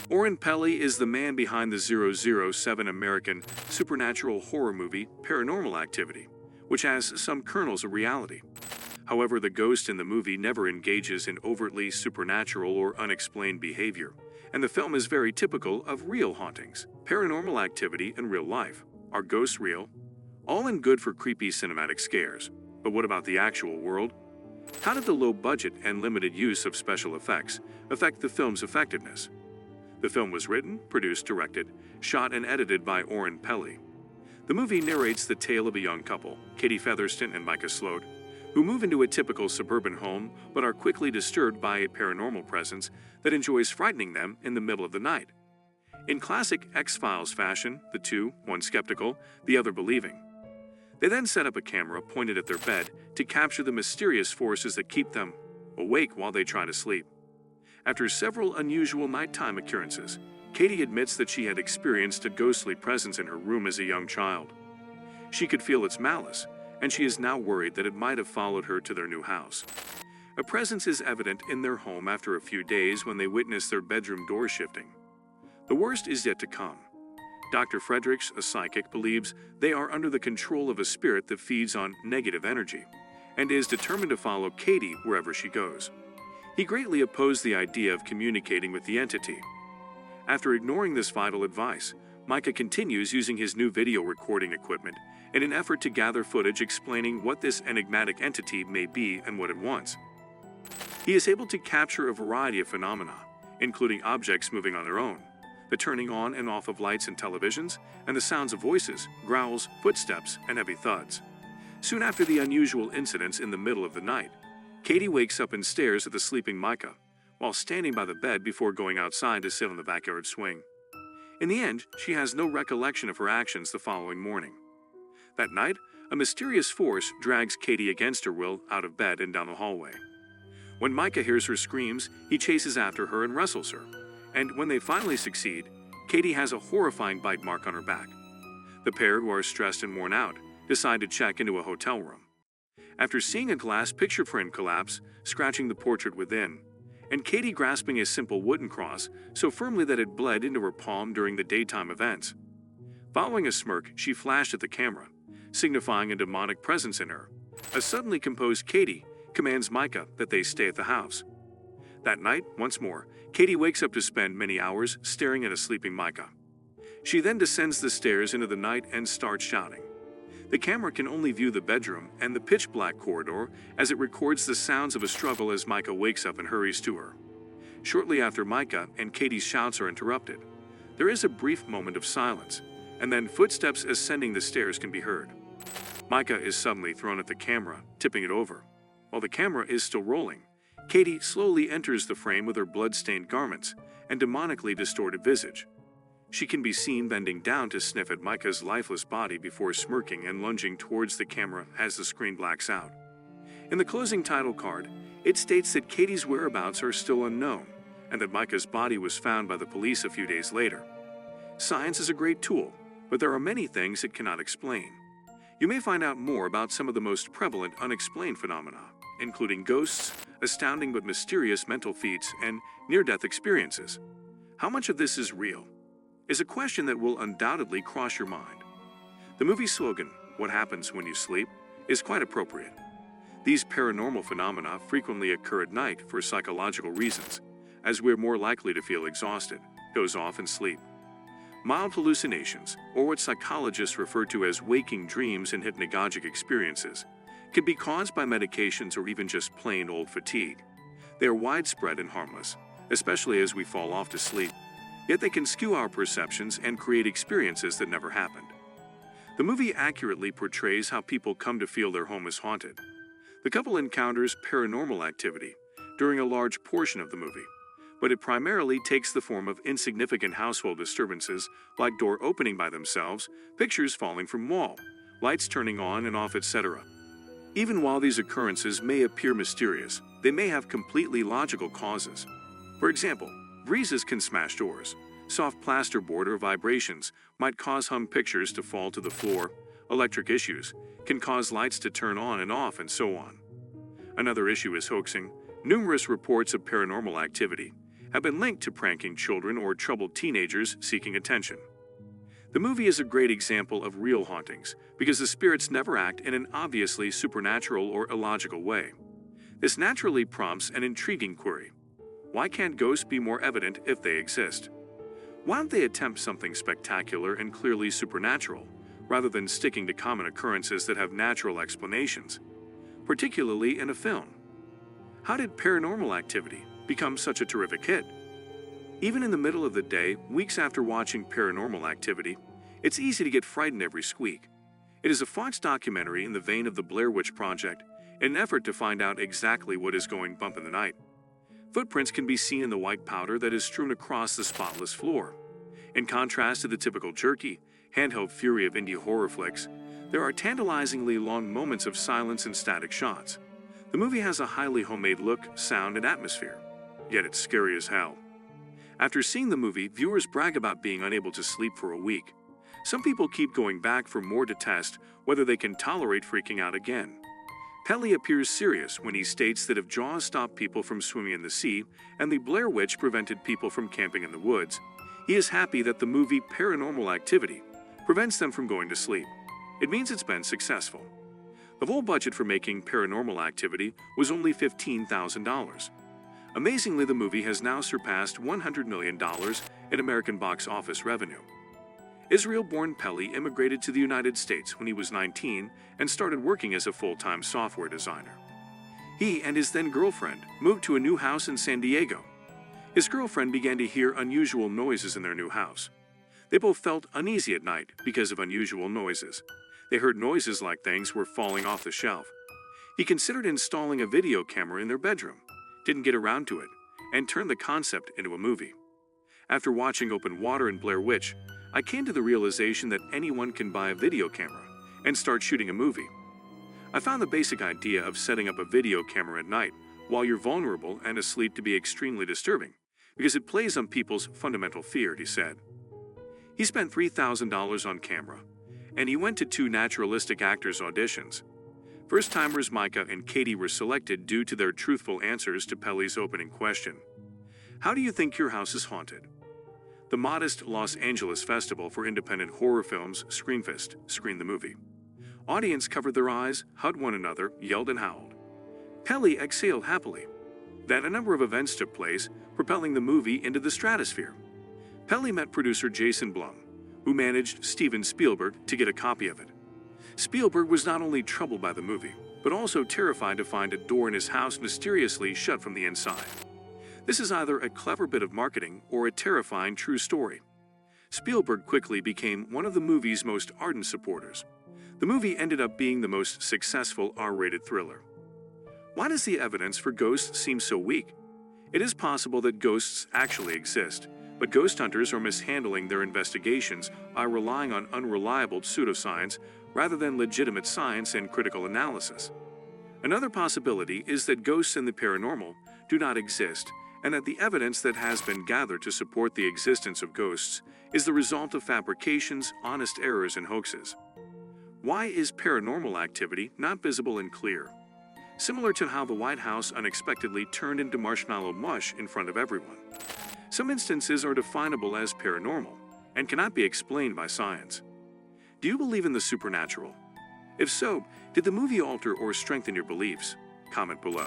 Oren Peli is the man behind the 007 American supernatural horror movie Paranormal Activity, which has some kernels of reality. However, the ghost in the movie never engages in overtly supernatural or unexplained behavior, and the film is very typical of real hauntings. Paranormal Activity in real life. Are ghosts real? All in good for creepy cinematic scares. But what about the actual world? How did the low budget and limited use of special effects affect the film's effectiveness? The film was written, produced, directed, shot, and edited by Oren Peli. The movie narrates the tale of a young couple, Katie Featherston and Micah Sloat, who move into a typical suburban home but are quickly disturbed by a paranormal presence that enjoys frightening them in the middle of the night. In classic X-Files fashion, the two, one skeptical, the other believing. They then set up a camera pointed at their bed to capture the mysterious forces that keep them awake while they try to sleep. After several unusual nighttime occurrences, Katie admits that she had experienced a ghostly presence in her room as a young child. She could feel its malice, and she is now worried that it might have followed her to their new house. A presence is evident in their home after a few days when they witness their bedroom door shifting. The worst is yet to come. Dr. Fredericks, a psychic, believes they are under the control of a spirit that feeds on negative energy, and is determined to follow Katie wherever she goes. He greatly opposed the idea of communicating with the entity. After ignoring this vital advice, Micah continues using his new video recording equipment in an effort to gather footage explaining what this enigmatic entity may be and what it wants. He is able to capture a variety of phenomena, including objects moving on their own, the turning on and off of lights and televisions, and the sounds of voices, growls, footsteps, and heavy thuds. Soon after the unusual incidents in the middle of the night, Katie wakes up and stares at the sleeping Micah, while standing by the bed before going outside to sit on the backyard swing. In the end, she has no recollection of her actions the following morning. That night, a mysterious force drags Katie against her will out of bed and down the hallway. When Micah hears her screams, he chases after her and wrestles her. And when they finally succeed, Katie has a horrifying bite mark on her back. The pair, who are stressed and worn out, decide to check into a hotel room. After seeing a glass picture frame collapse, scratching the portrait within, and Katie grasping a simple wooden cross so firmly that it bled into her palm during the daytime events. Following a smirk, she flashed at the camera, signifying a demonic presence in her. A suddenly composed Katie commands Micah that they stay at the house. That night, once more, Katie wakes up to spend many hours staring at a sleeping Micah. She then descends the stairs into the night and starts shouting. The camera can only view the bedroom and the pitch-black corridor as it records the sounds of a struggle as Micah wakes up and hurries to her. Shortly after Micah and Katie's shouts are interrupted, there is a brief moment of silence, and then footsteps ascending the stairs can be heard. Micah is suddenly thrown at the camera, tipping it over. While the camera is still rolling, Katie slowly enters the frame with her blood-stained garments and demonically distorted visage. She can be seen bending down to sniff at Micah's lifeless body before smirking and lunging towards the camera as the screen blacks out. In the closing title card, it states that Katie's whereabouts are still unknown and that Micah's body was found by the police a few days later. Science is a great tool, but there are many things it cannot explain. You may find out more about some of the most prevalent unexplained phenomena, including ghosts, astounding but mysterious mental feats, and near-death experiences. How much of this is real? Is a question that will undoubtedly cross your mind. The movie slogan, "What happens when you sleep?" is quite appropriate. These paranormal phenomena frequently occur at night for psychological reasons, as we're more likely to feel exhausted, doze off, and sleep. Mild hallucinations, or what psychologists refer to as waking dreams and hypnagogic experiences, can be caused by medications or even just plain old fatigue. They are widespread and harmless, especially as we fall off to sleep. Yet they can skew our perceptions and create experiences that never happened. The movie accurately portrays how people come to feel their home is haunted. The couple encounters paranormal activity during a large portion of the movie, but it primarily takes the form of insignificant household disturbances like door opening by themselves, pictures falling from wall, lights turning on and off, etc. Even while these occurrences may appear mysterious, they may have completely logical causes. For example, breezes can smash doors. Soft plasterboard or vibrations might cause hung pictures to fall to the floor. Electric issues can cause lights to turn on and off, and so on. Another issue is hoaxing. Numerous reports of paranormal activity have been linked to pranking children or troubled teenagers seeking attention. The movie is a great example of real hauntings because the spirits never act in an obviously supernatural or illogical way. This naturally prompts an intriguing query. Why can't ghosts be more evident if they exist? Why don't they attempt something spectacular and clearly supernatural, rather than sticking to common occurrences that have natural explanations, particularly in a film? How did Paranormal Activity become such a terrific hit? Even in the middle of the day, weeks after watching Paranormal Activity, it's easy to get frightened every squeak. It is a Fox documentary in the vein of the Blair Witch Project, in an effort to find out exactly what is going bump in the night. Footprints can be seen in the white powder that is strewn across the spotless floor. In contrast to the typical jerky, handheld fury of indie horror flicks, there are tantalizingly long moments of silence and static shots. The movie has a highly homemade look, sound, and atmosphere, yet it's scary as hell. After seeing the movie, viewers brag about being unable to sleep for a week. Some people keep going back for more to test whether they can tolerate freaking out again. Pelly appears serious when he states that if Jaws stopped people from swimming in the sea and the Blair Witch prevented people from camping in the woods, he is happy that the movie Paranormal Activity prevents them from going to sleep. It means it's been successful. The full budget for making Paranormal Activity was only $15,000. Amazingly, the movie has now surpassed $100 million in American box office revenue. Israel-born Pelly immigrated to the United States when he was 19 and started working as a full-time software designer. He and his then-girlfriend moved to a new house in San Diego. His girlfriend began to hear unusual noises in their new house. They both felt uneasy at night because of unusual noises. They heard noises like things were falling off the shelf. He considered installing a video camera in their bedroom, didn't get around to it, and turned the concept into a movie. After watching Open Water and Blair Witch, I came to the realization that anyone can buy a video camera and start shooting a movie. I found the basic idea of setting up a video camera at night while you're vulnerable and asleep to be extremely disturbing, because it plays on people's fundamental fear, he said. He spent $3,000 on camera, and he went to 2 naturalistic actors' auditions. First-timers Micah and Katie were selected due to their truthful answers to Pelly's opening question. How do you think your house is haunted? The modest Los Angeles Festival for Independent Horror Films, Screenfest, screened the movie. Audience covered their eyes, hugged one another, yelled and howled. Pelly exhaled happily. Then a number of events took place, propelling the movie into the stratosphere. Pelly met producer Jason Blum, who managed Steven Spielberg to get a copy of it. Spielberg was not only troubled by the movie, but also terrified to find a door in his house mysteriously shut from the inside. This is either a clever bit of marketing or a terrifying true story. Spielberg quickly became one of the movie's most ardent supporters. The movie ended up being the most successful R-rated thriller. Why does the evidence for ghosts seem so weak? It is possible that ghosts actually exist, but ghost hunters are mishandling their investigations by relying on unreliable pseudoscience rather than legitimate science and critical analysis. Another possibility is that ghosts and the paranormal do not exist, and that the evidence that has been gathered to support the existence of ghosts is the result of fabrications, honest errors, and hoaxes. Why is Paranormal Activity not visible and clear? Similar to how the White House unexpectedly turned into marshmallow mush in front of everyone. Some instances are definable as paranormal and cannot be explained by science. Do you believe in the supernatural? If so, did the movie alter or strengthen your beliefs? Comment below.